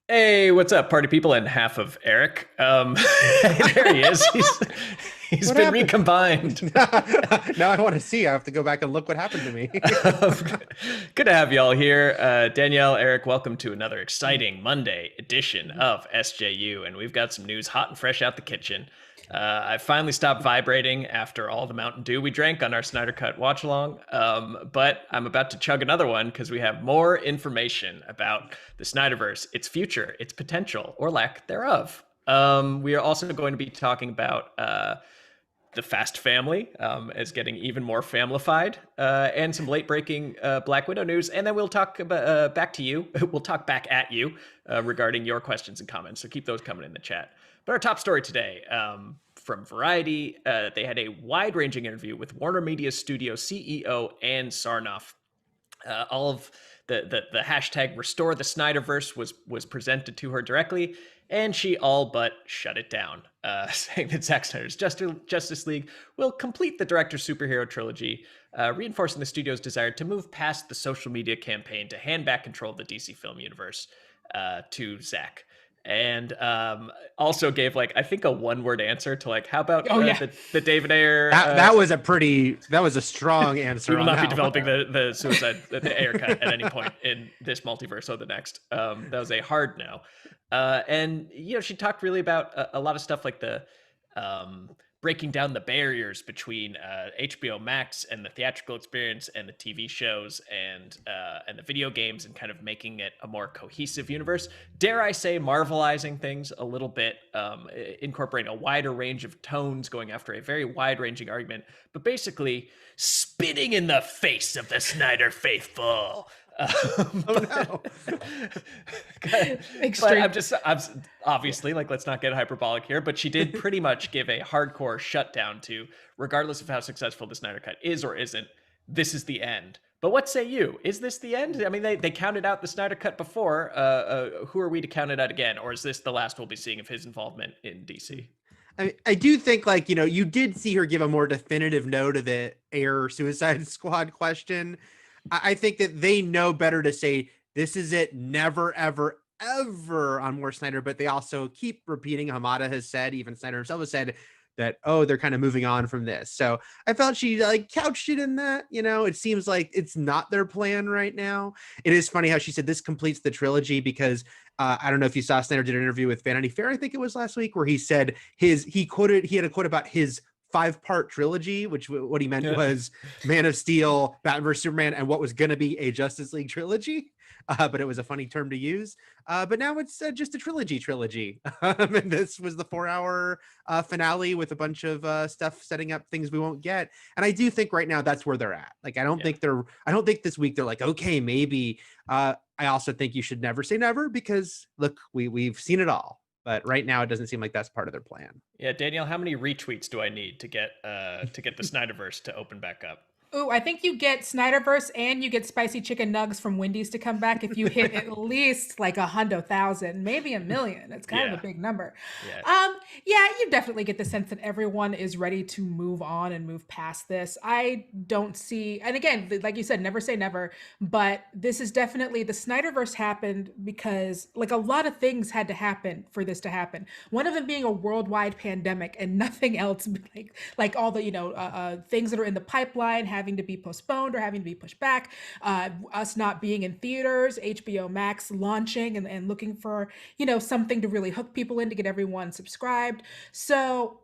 Hey, what's up, party people? And half of Eric. There he is. He's What been happened? recombined. Now I want to see. I have to go back and look what happened to me. Good to have you all here. Danielle, Eric, welcome to another exciting Monday edition of SJU. And we've got some news hot and fresh out the kitchen. I finally stopped vibrating after all the Mountain Dew we drank on our Snyder Cut watch along. But I'm about to chug another one because we have more information about the Snyderverse, its future, its potential, or lack thereof. We are also going to be talking about the Fast family is getting even more familified, and some late breaking Black Widow news. And then we'll talk about, back to you. We'll talk back at you regarding your questions and comments. So keep those coming in the chat. But our top story today from Variety, they had a wide ranging interview with Warner Media Studio CEO Ann Sarnoff. All of the hashtag restore the Snyderverse was presented to her directly, and she all but shut it down, saying that Zack Snyder's Justice League will complete the director's superhero trilogy, reinforcing the studio's desire to move past the social media campaign to hand back control of the DC film universe to Zack. And also gave I think a one-word answer to how about Oh yeah. the David Ayer That was a strong answer. we will on not be that developing one. the Ayer cut at any point in this multiverse or the next. That was a hard no. And she talked really about a lot of stuff like the breaking down the barriers between HBO Max and the theatrical experience and the TV shows and the video games, and kind of making it a more cohesive universe. Dare I say, marvelizing things a little bit, incorporating a wider range of tones, going after a very wide-ranging argument, but basically spitting in the face of the Snyder faithful. Oh no. But I'm obviously let's not get hyperbolic here, but she did pretty much give a hardcore shutdown to, regardless of how successful the Snyder Cut is or isn't, this is the end. But what say you? Is this the end? I mean, they counted out the Snyder Cut before. Who are we to count it out again? Or is this the last we'll be seeing of his involvement in DC? I do think you did see her give a more definitive no to the Air Suicide Squad question. I think that they know better to say this is it, never, ever, ever on more Snyder, but they also keep repeating. Hamada has said, even Snyder himself has said that, oh, they're kind of moving on from this. So I felt she couched it in that, it seems like it's not their plan right now. It is funny how she said this completes the trilogy because I don't know if you saw, Snyder did an interview with Vanity Fair, I think it was last week, where he said he had a quote about his 5-part trilogy, which what he meant was Man of Steel, Batman vs Superman, and what was going to be a Justice League trilogy. But it was a funny term to use. But now it's just a trilogy. And this was the 4-hour finale with a bunch of stuff setting up things we won't get. And I do think right now that's where they're at. I don't think this week they're okay, maybe. I also think you should never say never, because look, we've seen it all. But right now, it doesn't seem like that's part of their plan. Yeah, Danielle, how many retweets do I need to get the Snyderverse to open back up? Ooh, I think you get Snyderverse and you get spicy chicken nugs from Wendy's to come back if you hit at least 100,000, maybe 1,000,000. It's kind of a big number. Yeah, you definitely get the sense that everyone is ready to move on and move past this. I don't see, and again, like you said, never say never, but this is definitely, the Snyderverse happened because a lot of things had to happen for this to happen. One of them being a worldwide pandemic and nothing else, like all the things that are in the pipeline having to be postponed or having to be pushed back, us not being in theaters, HBO Max launching and looking for, something to really hook people in to get everyone subscribed. So,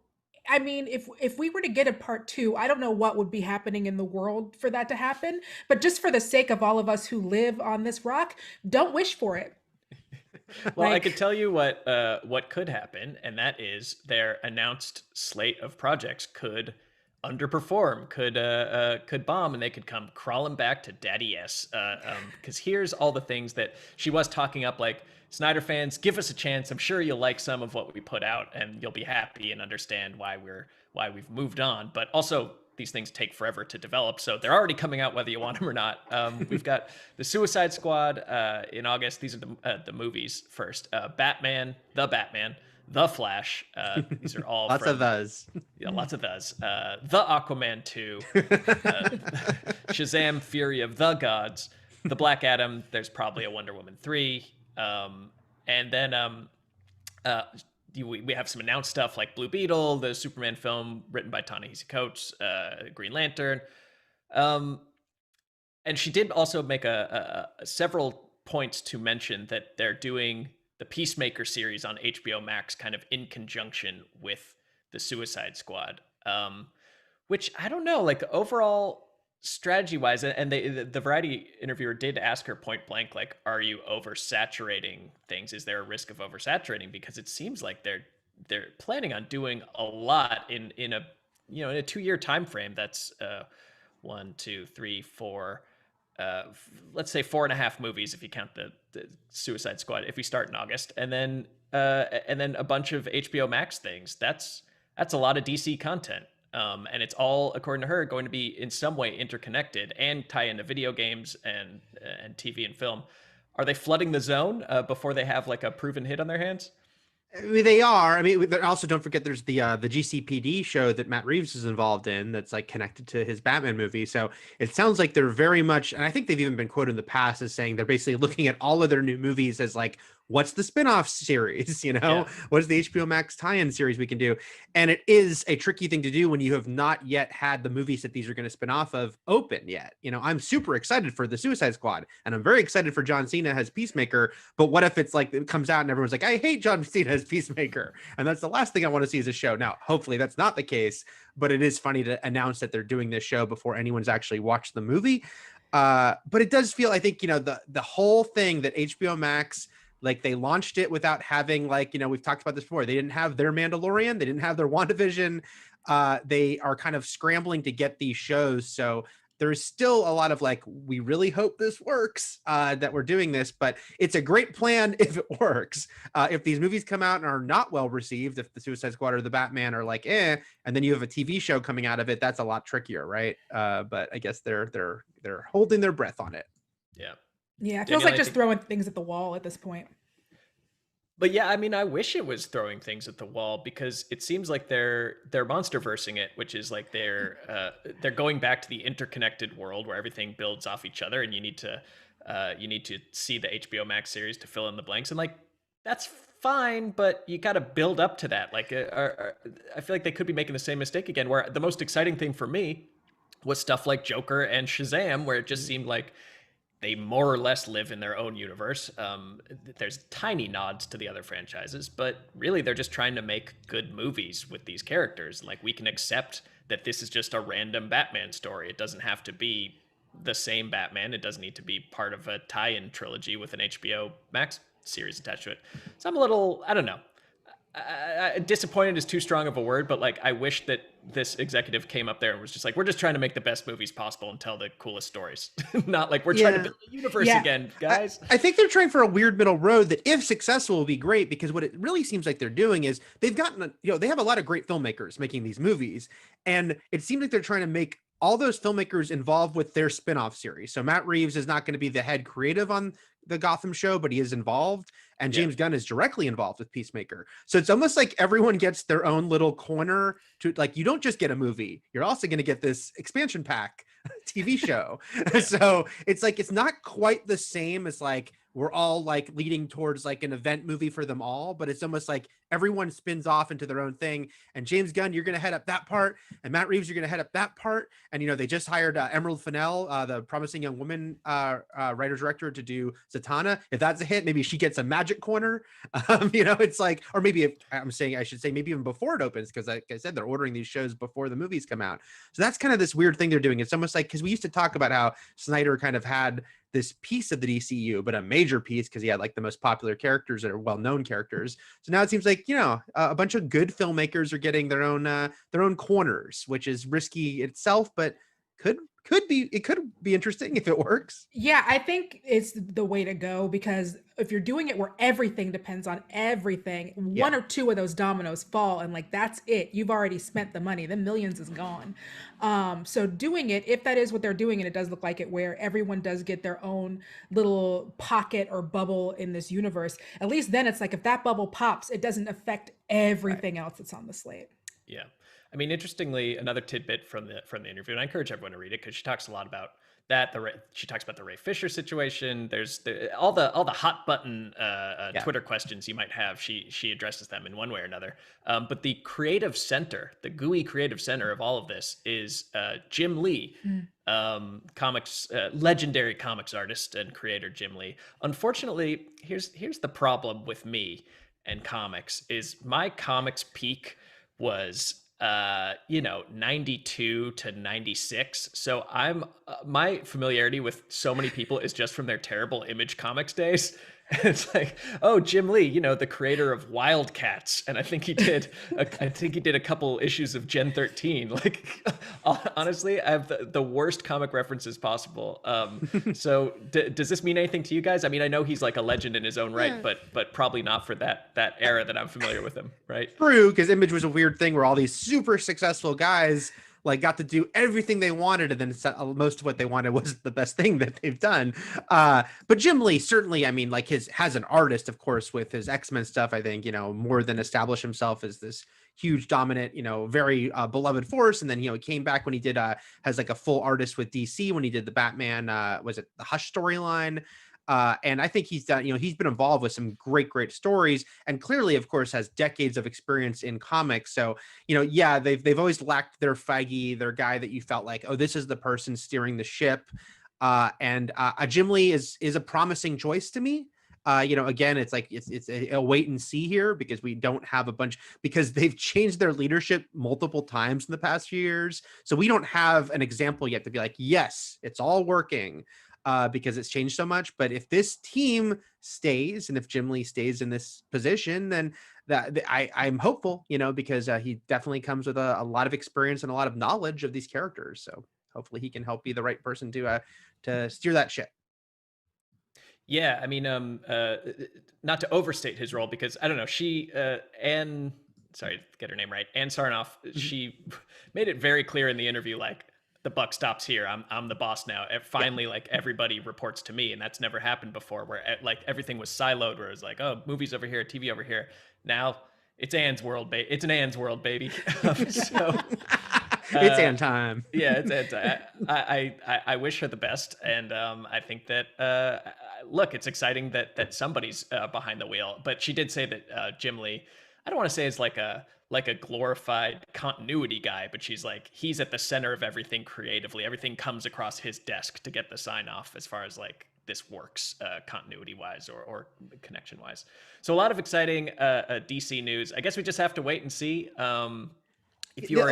I mean, if we were to get a part 2, I don't know what would be happening in the world for that to happen, but just for the sake of all of us who live on this rock, don't wish for it. Well, I could tell you what could happen, and that is their announced slate of projects could underperform, could bomb, and they could come crawling back to Daddy S. Because here's all the things that she was talking up, Snyder fans, give us a chance. I'm sure you'll like some of what we put out, and you'll be happy and understand why we've moved on. But also, these things take forever to develop, so they're already coming out whether you want them or not. We've got the Suicide Squad in August. These are the movies first. Batman, The Flash. These are all lots of those. Yeah, lots of those. The Aquaman 2, Shazam: Fury of the Gods, The Black Adam. There's probably a Wonder Woman 3. And then we have some announced stuff like Blue Beetle, the Superman film written by Ta-Nehisi Coates, Green Lantern. And she did also make several points to mention that they're doing the Peacemaker series on HBO Max kind of in conjunction with the Suicide Squad, which I don't know, like overall strategy wise. And the Variety interviewer did ask her point blank, like, are you oversaturating things? Is there a risk of oversaturating? Because it seems like they're planning on doing a lot in a 2-year time frame. That's 1, 2, 3, 4. Let's say 4.5 movies if you count the Suicide Squad. If we start in August, and then a bunch of HBO Max things. That's a lot of DC content, and it's all, according to her, going to be in some way interconnected and tie into video games and TV and film. Are they flooding the zone before they have like a proven hit on their hands? I mean, they are. I mean, also don't forget there's the GCPD show that Matt Reeves is involved in that's like connected to his Batman movie. So it sounds like they're very much, and I think they've even been quoted in the past as saying they're basically looking at all of their new movies as like, what's the spin-off series? What's the HBO Max tie-in series we can do? And it is a tricky thing to do when you have not yet had the movies that these are going to spin off of open yet. I'm super excited for the Suicide Squad, and I'm very excited for John Cena as Peacemaker. But what if it's like it comes out and everyone's like, I hate John Cena as Peacemaker, and that's the last thing I want to see as a show. Now, hopefully that's not the case, but it is funny to announce that they're doing this show before anyone's actually watched the movie. But it does feel, I think, the whole thing that HBO Max, like they launched it without having, like, we've talked about this before. They didn't have their Mandalorian. They didn't have their WandaVision. They are kind of scrambling to get these shows. So there's still a lot of like, we really hope this works, that we're doing this, but it's a great plan if it works. If these movies come out and are not well received, if the Suicide Squad or the Batman are like, and then you have a TV show coming out of it, that's a lot trickier, right? But I guess they're holding their breath on it. Yeah. Yeah, it feels like just throwing things at the wall at this point. But yeah, I mean, I wish it was throwing things at the wall, because it seems like they're monsterversing it, which is like they're going back to the interconnected world where everything builds off each other, and you need to see the HBO Max series to fill in the blanks, and like that's fine, but you got to build up to that. Like, I feel like they could be making the same mistake again, where the most exciting thing for me was stuff like Joker and Shazam, where it just seemed like they more or less live in their own universe. There's tiny nods to the other franchises, but really they're just trying to make good movies with these characters. Like, we can accept that this is just a random Batman story. It doesn't have to be the same Batman. It doesn't need to be part of a tie-in trilogy with an HBO Max series attached to it. So I'm a little, I don't know. Disappointed is too strong of a word, but like, I wish that this executive came up there and was just like, we're just trying to make the best movies possible and tell the coolest stories. Not like we're trying to build a universe again, guys. I think they're trying for a weird middle road that, if successful, will be great, because what it really seems like they're doing is they've gotten, they have a lot of great filmmakers making these movies, and it seems like they're trying to make all those filmmakers involved with their spin-off series. So Matt Reeves is not going to be the head creative on the Gotham show, but he is involved, and James Gunn is directly involved with Peacemaker. So it's almost like everyone gets their own little corner to, like, you don't just get a movie, you're also going to get this expansion pack TV show. So it's like, it's not quite the same as like, we're all like leading towards like an event movie for them all, but it's almost like everyone spins off into their own thing. And James Gunn, you're going to head up that part, and Matt Reeves, you're going to head up that part. And, they just hired Emerald Fennell, the Promising Young Woman writer-director, to do Zatanna. If that's a hit, maybe she gets a magic corner. It's like, or maybe I should say maybe even before it opens, because like I said, they're ordering these shows before the movies come out. So that's kind of this weird thing they're doing. It's almost like, because we used to talk about how Snyder kind of had this piece of the DCU, but a major piece, because he had like the most popular characters that are well-known characters. So now it seems like, a bunch of good filmmakers are getting their own corners, which is risky itself, but could be interesting if it works. Yeah, I think it's the way to go, because if you're doing it where everything depends on everything, one or two of those dominoes fall, and like, that's it. You've already spent the money. The millions is gone. So doing it, if that is what they're doing, and it does look like it, where everyone does get their own little pocket or bubble in this universe, at least then it's like, if that bubble pops, it doesn't affect everything else that's on the slate. Yeah. I mean, interestingly, another tidbit from the interview, and I encourage everyone to read it, because she talks a lot about She talks about the Ray Fisher situation. There's all the hot button Twitter questions you might have. She addresses them in one way or another. But the creative center, the GUI creative center of all of this is Jim Lee, legendary comics artist and creator Jim Lee. Unfortunately, here's the problem with me and comics is my comics peak was 92 to 96. So my familiarity with so many people is just from their terrible Image Comics days. It's like, oh, Jim Lee, the creator of Wildcats, and I think he did a couple issues of Gen 13. Like, honestly, I have the worst comic references possible. So does this mean anything to you guys? I mean, I know he's like a legend in his own right, but probably not for that era that I'm familiar with him, right? True, because Image was a weird thing where all these super successful guys like got to do everything they wanted, and then most of what they wanted was the best thing that they've done. But Jim Lee certainly, I mean, like has an artist, of course, with his X-Men stuff, I think, more than establish himself as this huge, dominant, very beloved force. And then, he came back when he did has like a full artist with DC when he did the Batman, was it the Hush storyline? And I think he's done, he's been involved with some great stories, and clearly, of course, has decades of experience in comics. So, they've always lacked their Feige, their guy that you felt like, oh, this is the person steering the ship. And Jim Lee is a promising choice to me. Again, it's like it's a wait and see here because we don't have because they've changed their leadership multiple times in the past few years. So we don't have an example yet to be like, yes, it's all working. Because it's changed so much. But if this team stays, and if Jim Lee stays in this position, then I'm hopeful, because he definitely comes with a lot of experience and a lot of knowledge of these characters. So hopefully he can help be the right person to steer that ship. Yeah, I mean, not to overstate his role, because I don't know, Anne, sorry to get her name right, Anne Sarnoff, she made it very clear in the interview, like, the buck stops here. I'm the boss now. Finally, like, everybody reports to me, and that's never happened before. Where like everything was siloed, where it was like, oh, movies over here, TV over here. Now it's Anne's world, It's an Anne's world, baby. So it's Anne time. Yeah, it's Anne time. I wish her the best, and I think that look, it's exciting that somebody's behind the wheel. But she did say that Jim Lee, I don't want to say is like a glorified continuity guy, but she's like, he's at the center of everything creatively. Everything comes across his desk to get the sign off as far as like this works continuity wise or connection wise. So a lot of exciting DC news. I guess we just have to wait and see. If you are the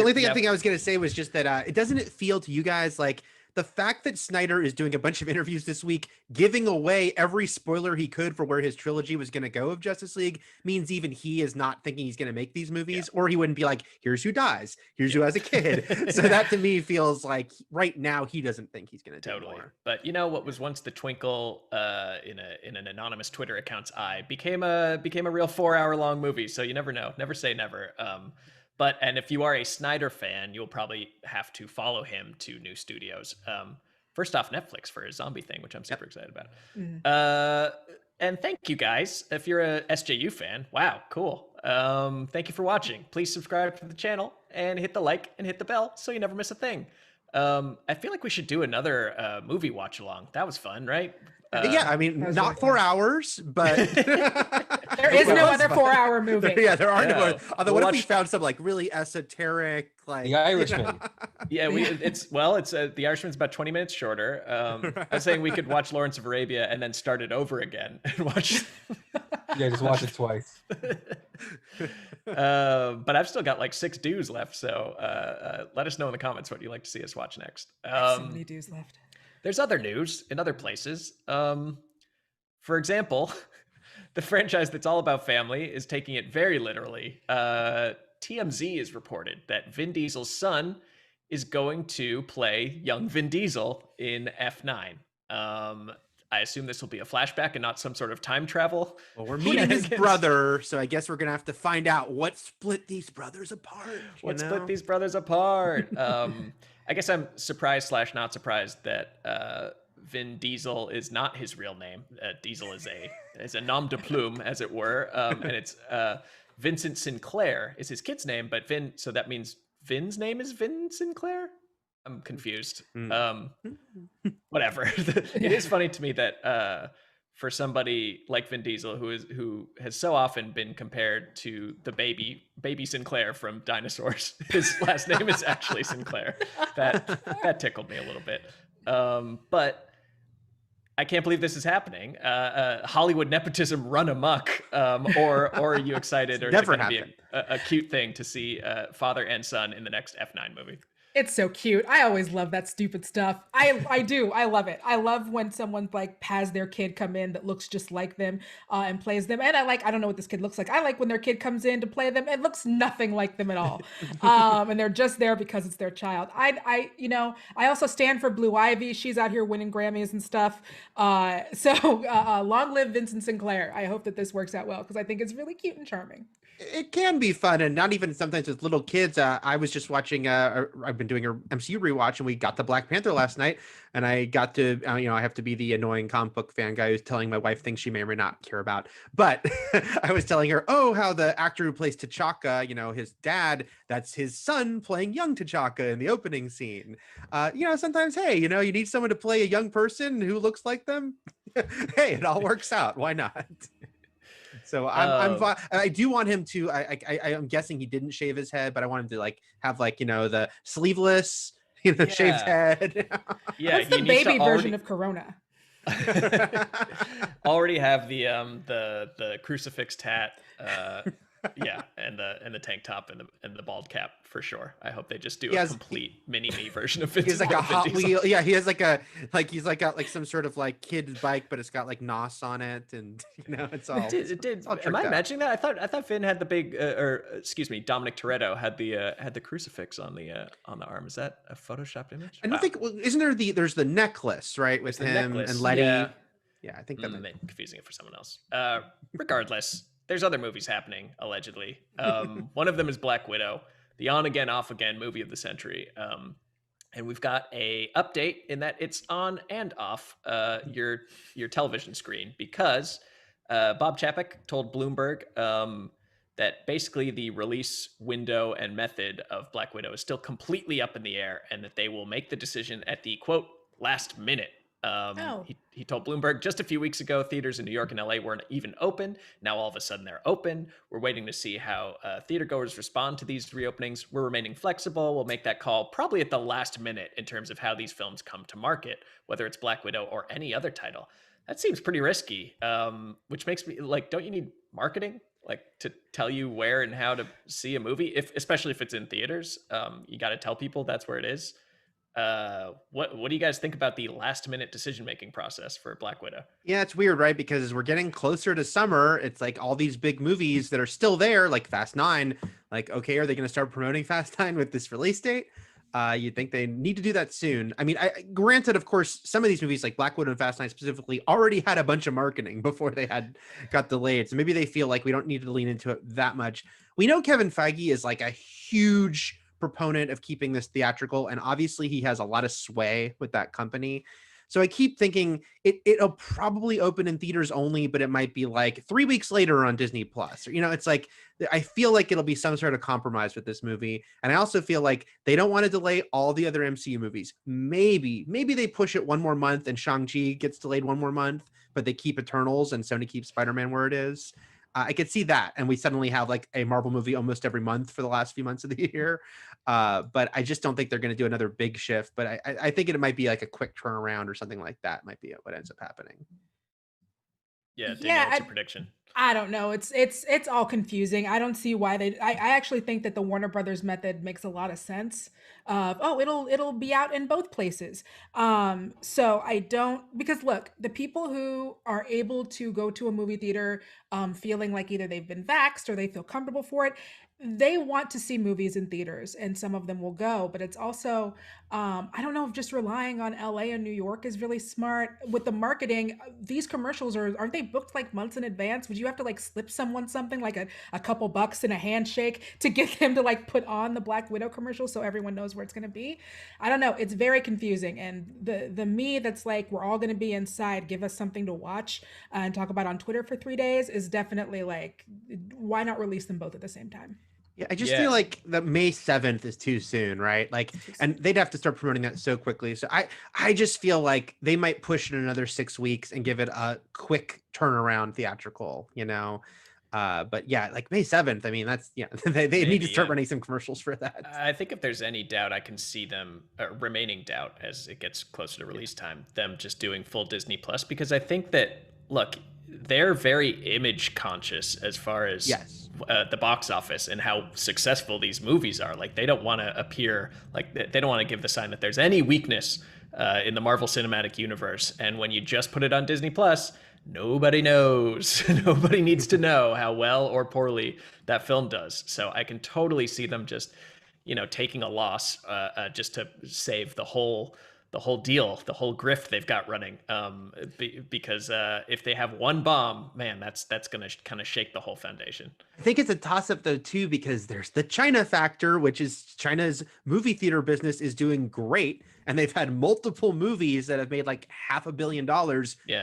only thing I think I was going to say was just that doesn't it feel to you guys like the fact that Snyder is doing a bunch of interviews this week, giving away every spoiler he could for where his trilogy was going to go of Justice League, means even he is not thinking he's going to make these movies, or he wouldn't be like, here's who dies, here's who has a kid. So that to me feels like right now he doesn't think he's going to do more. But what was once the twinkle in an anonymous Twitter account's eye became a real 4-hour long movie. So you never know. Never say never. And if you are a Snyder fan, you'll probably have to follow him to new studios. First off, Netflix for his zombie thing, which I'm super excited about. Mm-hmm. And thank you guys. If you're a SJU fan, wow, cool. Thank you for watching. Please subscribe to the channel and hit the like and hit the bell so you never miss a thing. I feel like we should do another movie watch along. That was fun, right? Yeah, I mean, not 4 hours, but there is no other 4-hour movie. There are no. Although, what if we found some like really esoteric, like The Irishman? Yeah, it's The Irishman's about 20 minutes shorter. I was saying we could watch Lawrence of Arabia and then start it over again and watch. Yeah, just watch it twice. But I've still got like 6 dues left, so let us know in the comments what you'd like to see us watch next. So many dues left. There's other news in other places. For example, the franchise that's all about family is taking it very literally. TMZ has reported that Vin Diesel's son is going to play young Vin Diesel in F9. I assume this will be a flashback and not some sort of time travel. Well, we're meeting his brother, so I guess we're going to have to find out what split these brothers apart. Split these brothers apart? I guess I'm surprised / not surprised that Vin Diesel is not his real name. Diesel is a nom de plume, as it were, and it's Vincent Sinclair is his kid's name, but so that means Vin's name is Vin Sinclair. I'm confused. Mm. Whatever. It is funny to me that for somebody like Vin Diesel, who has so often been compared to the baby Sinclair from Dinosaurs, his last name is actually Sinclair. That tickled me a little bit. But I can't believe this is happening. Hollywood nepotism run amok. Or are you excited? Or is it going to be a cute thing to see father and son in the next F9 movie? It's so cute. I always love that stupid stuff. I do. I love it. I love when someone like has their kid come in that looks just like them and plays them. And I don't know what this kid looks like. I like when their kid comes in to play them and looks nothing like them at all. And they're just there because it's their child. I also stand for Blue Ivy. She's out here winning Grammys and stuff. So long live Vincent Sinclair. I hope that this works out well because I think it's really cute and charming. It can be fun, and not even sometimes with little kids. I was just watching. I've been doing a MCU rewatch, and we got the Black Panther last night. And I got to, I have to be the annoying comic book fan guy who's telling my wife things she may or may not care about. But I was telling her, how the actor who plays T'Chaka, his dad, that's his son playing young T'Chaka in the opening scene. Sometimes, hey, you need someone to play a young person who looks like them. Hey, it all works out. Why not? So I do want him to. I'm guessing he didn't shave his head, but I want him to have the sleeveless, shaved head. Yeah, what's the baby version of Corona? Already have the crucifix tat. And the tank top and the bald cap for sure. I hope they just do a complete mini me version of it. He's like a Hot Wheel. Yeah, he has he's got some sort of kid's bike, but it's got NOS on it, and it's all. It did. Am I imagining that? I thought Finn had the big, Dominic Toretto had the crucifix on the arm. Is that a photoshopped image? I don't think. Well, isn't there there's the necklace, right, with him and Letty? Yeah, I think that might be confusing it for someone else. Regardless. There's other movies happening, allegedly. One of them is Black Widow, the on again, off again movie of the century. And we've got a update in that it's on and off your television screen because Bob Chapek told Bloomberg that basically the release window and method of Black Widow is still completely up in the air and that they will make the decision at the, quote, last minute. He told Bloomberg just a few weeks ago, theaters in New York and LA weren't even open. Now all of a sudden they're open. We're waiting to see how theater goers respond to these reopenings. We're remaining flexible. We'll make that call probably at the last minute in terms of how these films come to market, whether it's Black Widow or any other title. That seems pretty risky, which makes me don't you need marketing to tell you where and how to see a movie, especially if it's in theaters? You got to tell people that's where it is. What do you guys think about the last minute decision making process for Black Widow? Yeah, it's weird, right? Because as we're getting closer to summer, it's all these big movies that are still there, like Fast 9. Okay, are they going to start promoting Fast 9 with this release date? You'd think they need to do that soon. I mean, granted, of course, some of these movies like Black Widow and Fast 9 specifically already had a bunch of marketing before they got delayed. So maybe they feel like we don't need to lean into it that much. We know Kevin Feige is a huge proponent of keeping this theatrical, and obviously he has a lot of sway with that company. So I keep thinking it'll probably open in theaters only, but it might be 3 weeks later on Disney Plus. I feel like it'll be some sort of compromise with this movie. And I also feel like they don't want to delay all the other MCU movies. Maybe they push it one more month and Shang-Chi gets delayed one more month, but they keep Eternals and Sony keeps Spider-Man where it is. I could see that. And we suddenly have a Marvel movie almost every month for the last few months of the year. But I just don't think they're going to do another big shift. But I think it might be a quick turnaround or something like that might be what ends up happening. Yeah, Danielle, what's your prediction? I don't know. It's all confusing. I don't see why I actually think that the Warner Brothers method makes a lot of sense. It'll be out in both places. So I don't, because look, the people who are able to go to a movie theater feeling like either they've been vaxxed or they feel comfortable for it, they want to see movies in theaters, and some of them will go. But it's also, I don't know if just relying on LA and New York is really smart with the marketing. These commercials aren't they booked months in advance? Would you have to slip someone something a couple bucks and a handshake to get them to put on the Black Widow commercial so everyone knows where it's going to be? I don't know. It's very confusing. And the me that's we're all going to be inside, give us something to watch and talk about on Twitter for 3 days is definitely why not release them both at the same time? Yeah, I just feel like the May 7th is too soon, right? Like, and they'd have to start promoting that so quickly. So I just feel like they might push it another 6 weeks and give it a quick turnaround theatrical, but yeah, like May 7th, I mean, that's, they need to start running some commercials for that. I think if there's any doubt, I can see them remaining doubt as it gets closer to release time, them just doing full Disney Plus, because I think that, look, they're very image conscious as far as the box office and how successful these movies are. Like, they don't want to appear like they don't want to give the sign that there's any weakness in the Marvel Cinematic Universe. And when you just put it on Disney Plus, nobody knows. Nobody needs to know how well or poorly that film does. So I can totally see them just, taking a loss just to save the whole deal, the whole grift they've got running. Because if they have one bomb, man, that's going to kind of shake the whole foundation. I think it's a toss-up though too, because there's the China factor, which is China's movie theater business is doing great, and they've had multiple movies that have made like $500 million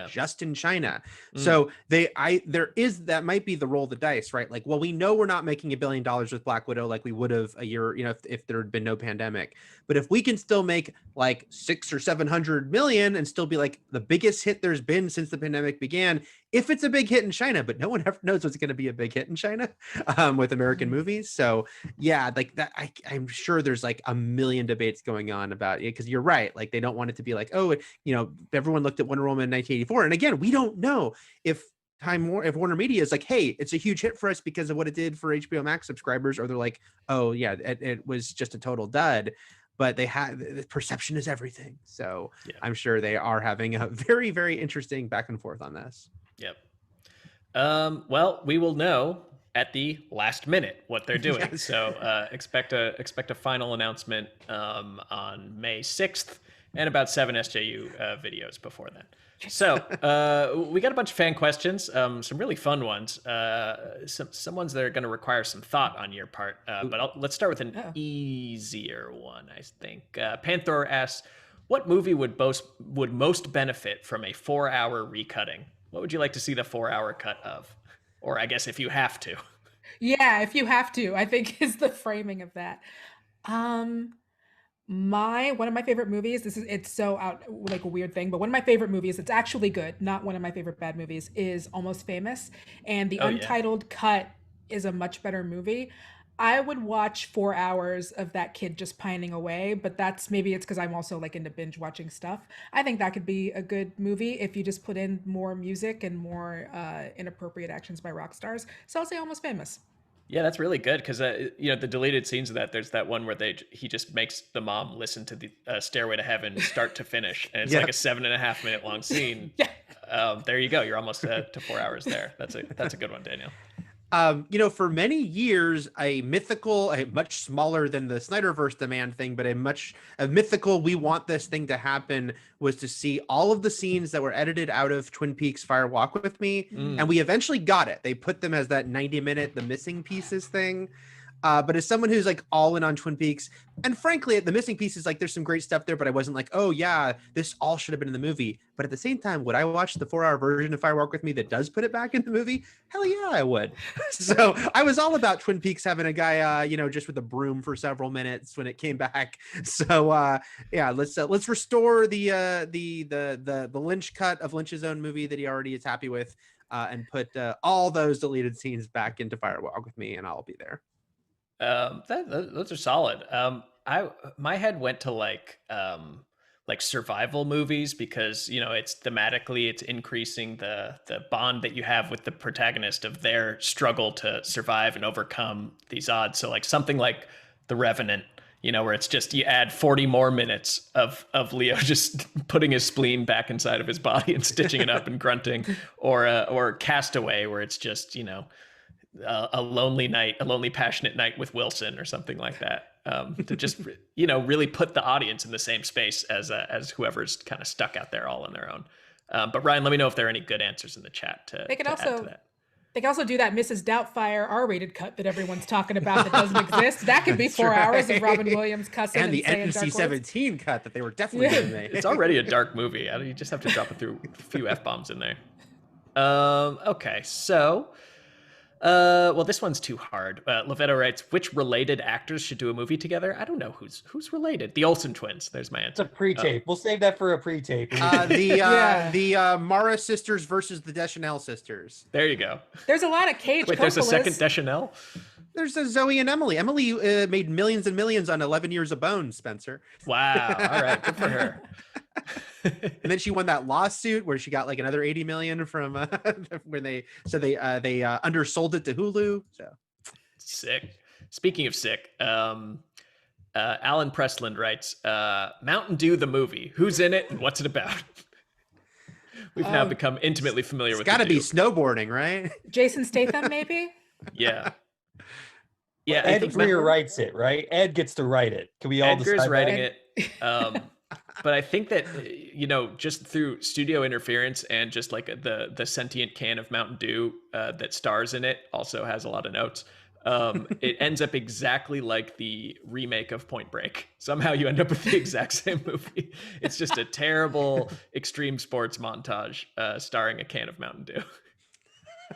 just in China. So that might be the roll of the dice, right? Like, well, we know we're not making $1 billion with Black Widow like we would have a year, if there had been no pandemic. But if we can still make like 600 or 700 million and still be like the biggest hit there's been since the pandemic began, if it's a big hit in China, but no one ever knows what's going to be a big hit in China with American movies. So yeah, like that, I'm sure there's like a million debates going on about it, because you're right. Like, they don't want it to be like, oh, everyone looked at Wonder Woman in 1984. And again, we don't know if Warner Media is like, hey, it's a huge hit for us because of what it did for HBO Max subscribers, or they're like, oh yeah, it was just a total dud. But the perception is everything. So I'm sure they are having a very, very interesting back and forth on this. Yep. Well, we will know at the last minute what they're doing. So expect a final announcement on May 6th, and about 7 SJU videos before then. So we got a bunch of fan questions, some really fun ones, some ones that are going to require some thought on your part. But let's start with an easier one, I think. Panther asks, what movie would most benefit from a 4-hour recutting? What would you like to see the 4-hour cut of? Or I guess if you have to. Yeah, if you have to, I think is the framing of that. One of my favorite movies, it's so out like a weird thing, but one of my favorite movies, it's actually good, not one of my favorite bad movies, is Almost Famous. And the untitled cut is a much better movie. I would watch 4 hours of that kid just pining away, but maybe it's because I'm also like into binge watching stuff. I think that could be a good movie if you just put in more music and more inappropriate actions by rock stars. So I'll say Almost Famous. Yeah, that's really good, because the deleted scenes of that, there's that one where he just makes the mom listen to the Stairway to Heaven start to finish, and it's like a 7.5 minute long scene. There you go. You're almost to 4 hours there. That's a good one, Danielle. For many years, a much smaller than the Snyderverse demand thing, but a mythical, we want this thing to happen, was to see all of the scenes that were edited out of Twin Peaks Fire Walk with Me. And we eventually got it. They put them as that 90-minute, the missing pieces thing. But as someone who's like all in on Twin Peaks, and frankly, the missing pieces, like there's some great stuff there, but I wasn't like, oh yeah, this all should have been in the movie. But at the same time, would I watch the 4-hour version of Fire Walk with Me that does put it back in the movie? Hell yeah, I would. So I was all about Twin Peaks having a guy, just with a broom for several minutes when it came back. So let's restore the Lynch cut of Lynch's own movie that he already is happy with, and put all those deleted scenes back into Fire Walk with Me, and I'll be there. Those are solid. My head went to like survival movies, because it's thematically, it's increasing the bond that you have with the protagonist of their struggle to survive and overcome these odds. So like something like The Revenant, where it's just you add 40 more minutes of Leo just putting his spleen back inside of his body and stitching it up and grunting, or Castaway, where it's just a lonely passionate night with Wilson or something like that, to just really put the audience in the same space as whoever's kind of stuck out there all on their own. But Ryan, let me know if there are any good answers in the chat to add to that. They can also do that Mrs. Doubtfire R-rated cut that everyone's talking about that doesn't exist. That could be 4 hours of Robin Williams cussing and the NC-17 cut that they were definitely going to make. It's already a dark movie. You just have to drop a few F-bombs in there. Okay, so Well, this one's too hard. Lovetto writes, which related actors should do a movie together? I don't know who's related. The Olsen twins. There's my It's answer. a pre-tape. We'll save that for a pre-tape. The Mara sisters versus the Deschanel sisters. There you go. There's a lot of Cage. Wait, there's a second Deschanel? There's a Zoe and Emily. Emily made millions and millions on 11 Years of Bones, Spencer. Wow. All right. Good for her. And then she won that lawsuit where she got like another 80 million from when they undersold it to Hulu. So sick. Speaking of sick, Alan Pressland writes, Mountain Dew the movie. Who's in it and what's it about? We've now become intimately familiar with it. It's got to be snowboarding, right? Jason Statham, maybe? Yeah. Yeah, Ed Greer writes it, right? Ed gets to write it. Can we all decide? Edgar's writing it. But I think that, just through studio interference and just like the sentient can of Mountain Dew that stars in it also has a lot of notes. It ends up exactly like the remake of Point Break. Somehow you end up with the exact same movie. It's just a terrible extreme sports montage starring a can of Mountain Dew.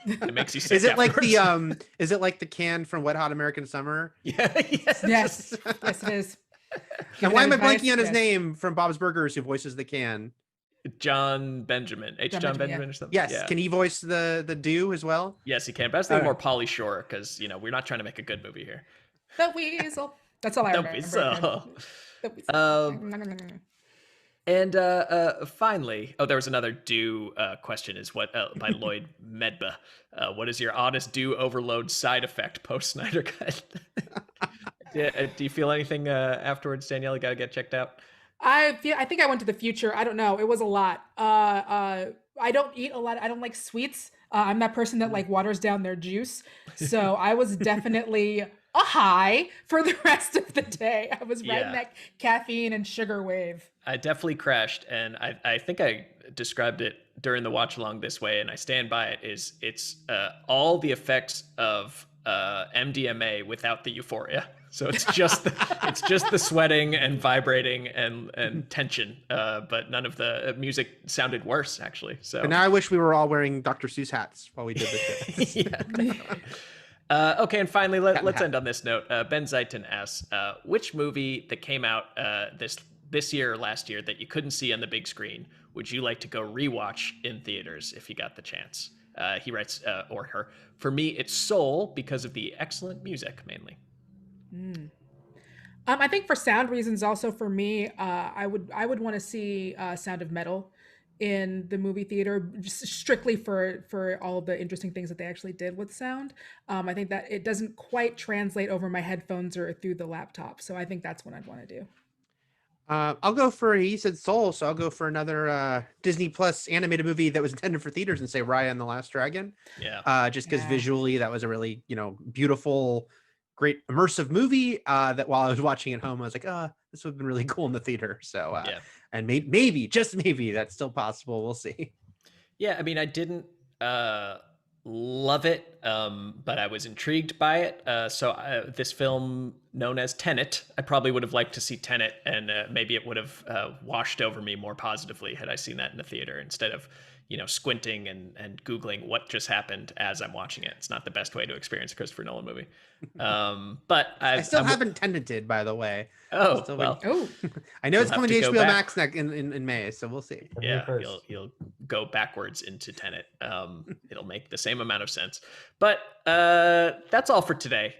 It makes you sick. Is it afterwards. like the can from Wet Hot American Summer? Yeah. Yes, it is. And why am I blanking on his name from Bob's Burgers who voices the can? John Benjamin. John Benjamin or something? Yes. Yeah. Can he voice the Dew as well? Yes, he can. But I was thinking more Pauly Shore because, we're not trying to make a good movie here. The Weasel. That's all I remember. The Weasel. And finally, there was another Dew question by Lloyd Medba. What is your honest Dew overload side effect post Snyder Cut? Do you feel anything afterwards, Danielle? You got to get checked out? I think I went to the future. I don't know. It was a lot. I don't eat a lot. I don't like sweets. I'm that person that like waters down their juice. So I was definitely a high for the rest of the day. I was riding that caffeine and sugar wave. I definitely crashed, and I think I described it during the watch along this way, and I stand by it. It's all the effects of MDMA without the euphoria. So it's just the sweating and vibrating and tension, but none of the music sounded worse actually. So but now I wish we were all wearing Dr. Seuss hats while we did this. Okay, and finally, let's end on this note. Ben Zaitin asks, which movie that came out this year or last year that you couldn't see on the big screen would you like to go rewatch in theaters if you got the chance? He writes, or her, for me, it's Soul because of the excellent music mainly. I think for sound reasons, also for me, I would want to see Sound of Metal in the movie theater, just strictly for all of the interesting things that they actually did with sound. I think that it doesn't quite translate over my headphones or through the laptop, so I think that's what I'd want to do. I'll go he said Soul, so I'll go for another Disney Plus animated movie that was intended for theaters and say Raya and the Last Dragon. Yeah. Just because visually that was a really, beautiful, great immersive movie that while I was watching at home, I was like, this would have been really cool in the theater. So, and maybe, just maybe that's still possible. We'll see. Yeah. I mean, I didn't love it, but I was intrigued by it. So this film known as Tenet, I probably would have liked to see Tenet, and maybe it would have washed over me more positively had I seen that in the theater instead of, squinting and Googling what just happened as I'm watching it. It's not the best way to experience a Christopher Nolan movie. But I still haven't Teneted, by the way. Oh, I know it's coming to HBO Max in May, so we'll see. Yeah, you'll go backwards into Tenet. It'll make the same amount of sense. But that's all for today.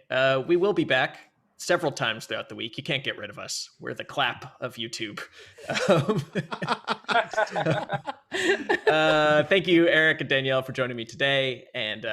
We will be back several times throughout the week. You can't get rid of us. We're the clap of YouTube. Thank you, Eric and Danielle, for joining me today. And